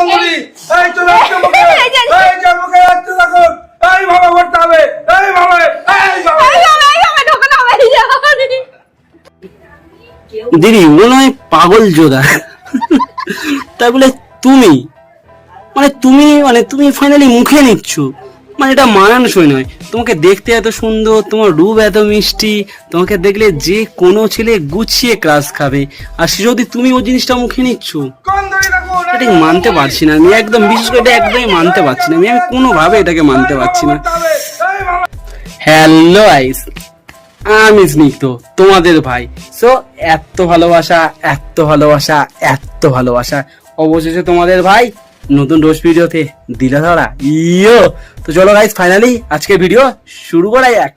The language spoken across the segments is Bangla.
মামুনি এই চলে আসছে মুখে এই যে মুখে আসছে দেখুন এই ভাবে করতে হবে এই ভাবে ঢোকা না ভাই দিদি মনে হয় পাগল জোদা। তাই বলে তুমি তুমি ফাইনালি মুখে নিচ্ছ, মানে এটা মানানসই নয়। তোমাকে দেখতে এত সুন্দর, তোমার রূপ এত মিষ্টি, তোমাকে দেখলে যে কোনো ছেলে গুছিয়ে ক্রাশ খাবে, আর সে যদি তুমি ওই জিনিসটা মুখে নিচ্ছ, এটা মানতে পারছি না আমি একদম, বিশেষ করে এটা একদমই মানতে পারছি না আমি কোনোভাবে এটাকে মানতে পারছি না। হ্যালো গাইস, আমি স্নিগ্ধ, তোমাদের ভাই। সো এত ভালোবাসা এত ভালোবাসা এত ভালোবাসা, অবশেষে তোমাদের ভাই নতুন রোজ ভিডিওতে দিলা ধরা ইয়ো। তো চলো গাইস, ফাইনালি আজকের ভিডিও শুরু করা যাক।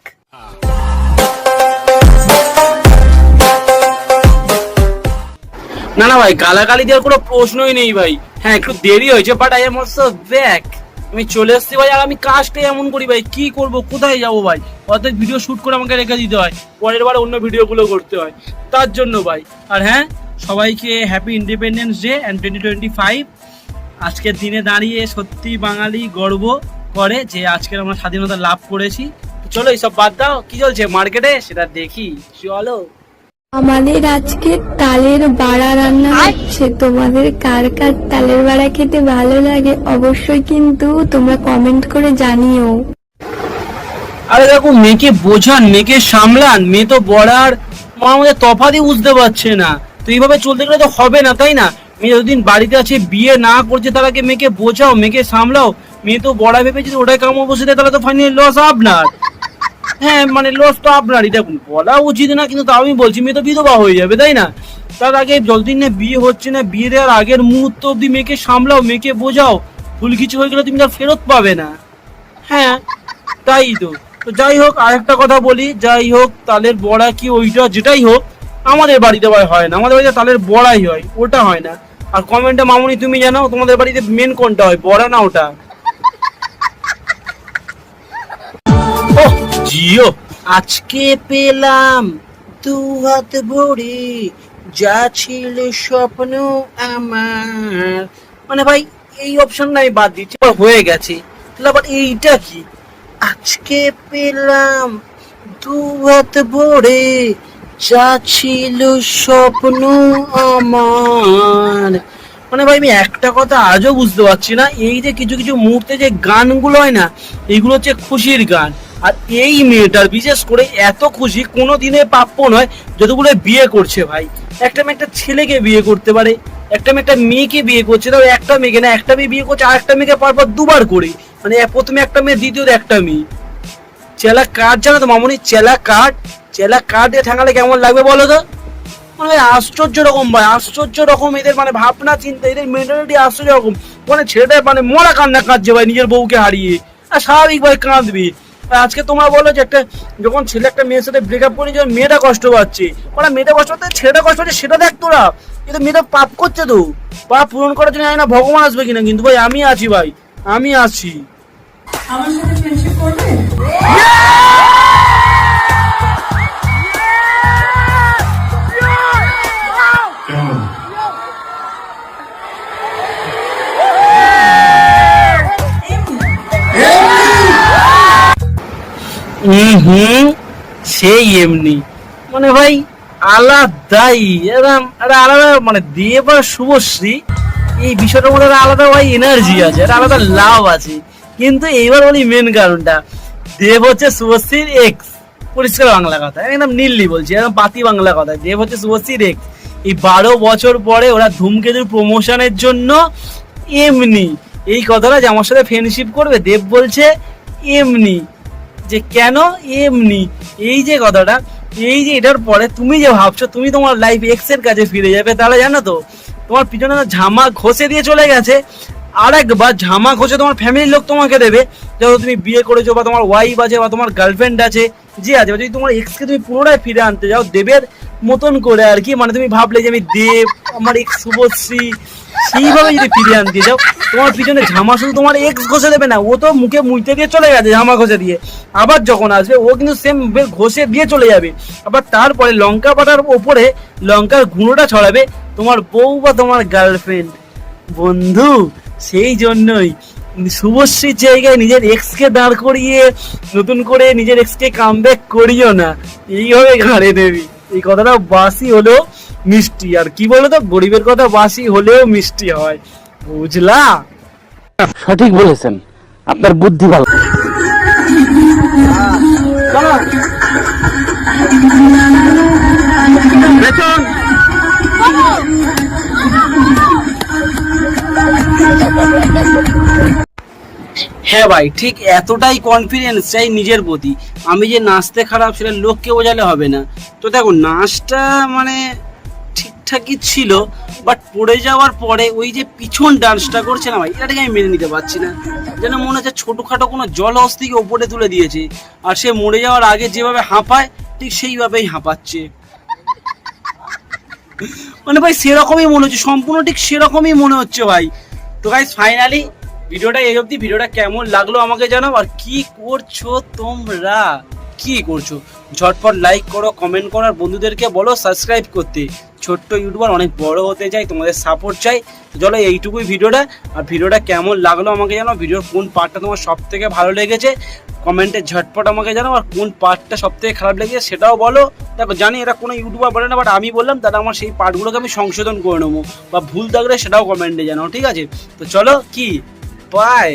না না ভাই, গালাগালি দেওয়ার কোনো প্রশ্নই নেই ভাই। হ্যাঁ একটু দেরি হয়েছে, but I am also back. আমি চলে এসছি ভাই, আর আমি কাজটাই এমন করি ভাই, কি করব কোথায় যাবো ভাই, অর্ধেক ভিডিও শুট করে আমাকে রেখে দিতে হয়, পরের বার অন্য ভিডিওগুলো করতে হয়, তার জন্য ভাই। আর হ্যাঁ, সবাইকে হ্যাপি ইন্ডিপেন্ডেন্স ডে অ্যান্ড 2025। আজকের দিনে দাঁড়িয়ে সত্যি বাঙালি গর্ব করে যে আজকের আমরা স্বাধীনতা লাভ করেছি। চলো এইসব বাদ দাও, কি চলছে মার্কেটে সেটা দেখি, চলো। আমাদের আজকে তালের বড়া রান্না হচ্ছে। তোমাদের কার কার তালের বড়া খেতে ভালো লাগে অবশ্যই কিন্তু তোমরা কমেন্ট করে জানিও। আরে দেখো, মেয়েকে বোঝান, মেয়েকে সামলান, মেয়ে তো বড়ার আমাদের তফাৎই বুঝতে পারছে না। তো এইভাবে চলতে গেলে তো হবে না, তাই না? মেয়ে যতদিন বাড়িতে আছে, বিয়ে না করছে, তার আগে মেয়েকে বোঝাও, মেয়েকে সামলাও। মেয়ে তো বড়া ভেবে যদি ওটাই কামড় বসে দেয়, তাহলে তো ফাইনালি লস আপনার। হ্যাঁ মানে লস তো আপনারই। দেখুন বলা উচিত না, কিন্তু তাও আমি বলছি, মেয়ে তো বিধবা হয়ে যাবে, তাই না? তার আগে যতদিন না বিয়ে হচ্ছে না, বিয়ে দেওয়ার আগের মুহূর্ত অব্দি মেয়েকে সামলাও, মেয়েকে বোঝাও। ভুল কিছু হয়ে গেলে তুমি তার ফেরত পাবে না। হ্যাঁ তাই তো। তো যাই হোক, আরেকটা কথা বলি, যাই হোক তালের বড়া কি ওইটা যেটাই হোক, আমাদের বাড়িতে ভাই হয় না, আমাদের বাড়িতে তালের বড়াই হয়, ওটা হয় না। আর কমেন্টে মামুনি তুমি জানাও তোমাদের বাড়িতে মেন কোনটা হয়, বড়া না ওটা? জিও, আজকে পেলাম দু হাত ভরে যা ছিল স্বপ্ন আমার, মানে ভাই এই অপশনটা আমি বাদ দিচ্ছি, হয়ে গেছে। বাট এইটা কি, আজকে পেলাম দু হাত ভরে যা ছিল স্বপ্ন আমার, মানে ভাই আমি একটা কথা আজও বুঝতে পারছি না, এই যে কিছু কিছু মুহূর্তে যে গানগুলো হয় না, এইগুলো হচ্ছে খুশির গান। আর এই মেয়েটার বিশেষ করে এত খুশি কোনো দিনে প্রাপ্য নয় যতগুলো বিয়ে করছে ভাই। একটা মেয়ে একটা ছেলেকে বিয়ে করতে পারে, একটা মেয়ে একটা মেয়েকে বিয়ে করছে, তাও একটা মেয়েকে না, একটা মেয়ে বিয়ে করছে আর একটা মেয়েকে পরপর দুবার করে, মানে প্রথমে একটা মেয়ে, দ্বিতীয়ত একটা মেয়ে। চেলা কাঠ জানো তো মামুনি, চেলা কাঠ দিয়ে ঠেঙালে কেমন লাগবে বলো তো? মানে আশ্চর্য রকম ভাই, আশ্চর্য রকম এদের মানে ভাবনা চিন্তা, এদের মেন্টালিটি আশ্চর্য রকম। মানে ছেলেটা মানে মরা কান্না কাঁদছে ভাই নিজের বউকে হারিয়ে, আর স্বাভাবিক ভাই কাঁদবে। আজকে তোমরা বলো যে একটা যখন ছেলে একটা মেয়ের সাথে ব্রেকআপ করে, যখন মেয়েটা কষ্ট পাচ্ছে, ওরা মেয়েটা কষ্ট পাচ্ছে, ছেলেটা কষ্ট পাচ্ছে, সেটা দেখ তোরা। কিন্তু মেয়েটা পাপ করছে, তো পাপ পূরণ করার জন্য জানি না ভগবান আসবে কিনা, কিন্তু ভাই আমি আছি ভাই, আমি আছি। আমার সাথে ফ্রেন্ডশিপ করবে? সেই এমনি, মানে ভাই আলাদাই, এরকম আলাদা, মানে দেব আর শুভশ্রী এই বিষয়টার মধ্যে আলাদা ভাই এনার্জি আছে, একটা আলাদা লাভ আছে। কিন্তু এইবার বলি মেন কারণটা, দেব হচ্ছে শুভশ্রীর এক্স, পরিষ্কার বাংলা কথা, একদম নীললি বলছি, একদম পাতি বাংলা কথা। দেব হচ্ছে শুভশ্রীর এক্স। এই 12 বছর পরে ওরা ধূমকেতুর প্রমোশনের জন্য এমনি এই কথাটা যে আমার সাথে ফ্রেন্ডশিপ করবে, দেব বলছে এমনি, যে কেন এমনি, এই যে কথাটা, এই যে এটার পরে তুমি যে ভাবছো তুমি তোমার লাইফ এক্স এর কাছে ফিরে যাবে, তাহলে জানো তো তোমার পিছনে ঝামা ঘষে দিয়ে চলে গেছে, আর একবার ঝামা ঘষে তোমার ফ্যামিলির লোক তোমাকে দেবে। যখন তুমি বিয়ে করেছো বা তোমার ওয়াইফ আছে বা তোমার গার্লফ্রেন্ড আছে, যে আছে, যদি তোমার এক্সকে তুমি পুনরায় ফিরে আনতে যাও দেবের মতন করে আর কি, মানে তুমি ভাবলে যে আমি দেব, আমার এক্স শুভশ্রী, সেইভাবে যদি ফিরিয়ে আনতে যাও, তোমার পিছনে ঝামা শুধু তোমার এক্স ঘষে দেবে না, ও তো মুখে মুইতে দিয়ে চলে গেছে ঝামা ঘষে দিয়ে, আবার যখন আসবে ও কিন্তু সেম ঘষে দিয়ে চলে যাবে। আবার তারপরে লঙ্কা পাতার ওপরে লঙ্কার গুঁড়োটা ছড়াবে তোমার বউ বা তোমার গার্লফ্রেন্ড। বন্ধু সেই জন্যই শুভশ্রীর জায়গায় নিজের এক্সকে দাঁড় করিয়ে নতুন করে নিজের এক্সকে কামব্যাক করিও না, এইভাবে ঘাড়ে দেবি। এই কথাটা বাসি হলেও মিষ্টি, আর কি বলতো, গরিবের কথা বাসি হলেও মিষ্টি হয়, বুঝলা? সঠিক বলেছেন, আপনার বুদ্ধি ভালো। বেতন হ্যাঁ ভাই, ঠিক এতটাই কনফিডেন্স চাই নিজের প্রতি। আমি যে নাচতে খারাপ সেটা লোককে বোঝালে হবে না। তো দেখো, নাচটা মানে ঠিকঠাকই ছিল, বাট পড়ে যাওয়ার পরে ওই যে পিছন ডান্সটা করছে না ভাই, এটাকে আমি মেনে নিতে পারছি না। যেন মনে হচ্ছে ছোটোখাটো কোনো জলহস্তিকে ওপরে তুলে দিয়েছে, আর সে মরে যাওয়ার আগে যেভাবে হাঁপায় ঠিক সেইভাবেই হাঁপাচ্ছে। মানে ভাই সেরকমই মনে হচ্ছে, সম্পূর্ণ ঠিক সেরকমই মনে হচ্ছে ভাই। তো গাইস ফাইনালি ভিডিওটা এই অবধি। ভিডিওটা কেমন লাগলো আমাকে জানাও, আর কি করছো তোমরা, কি করছো ঝটপট লাইক করো, কমেন্ট করো, আর বন্ধুদেরকে বলো সাবস্ক্রাইব করতে। ছোট্ট ইউটিউবার অনেক বড় হতে চাই, তোমাদের সাপোর্ট চাই। চলো এইটুকুই ভিডিওটা। আর ভিডিওটা কেমন লাগলো আমাকে জানাও, ভিডিওর কোন পার্টটা তোমার সব থেকে ভালো লেগেছে কমেন্টে ঝটপট আমাকে জানাও, আর কোন পার্টটা সব থেকে খারাপ লেগেছে সেটাও বলো। দেখো জানি এটা কোনো ইউটিউবার বলে না, বাট আমি বললাম তাহলে আমার সেই পার্টগুলোকে আমি সংশোধন করে নেবো, বা ভুল থাকলে সেটাও কমেন্টে জানাও, ঠিক আছে? তো চলো কি, বাই।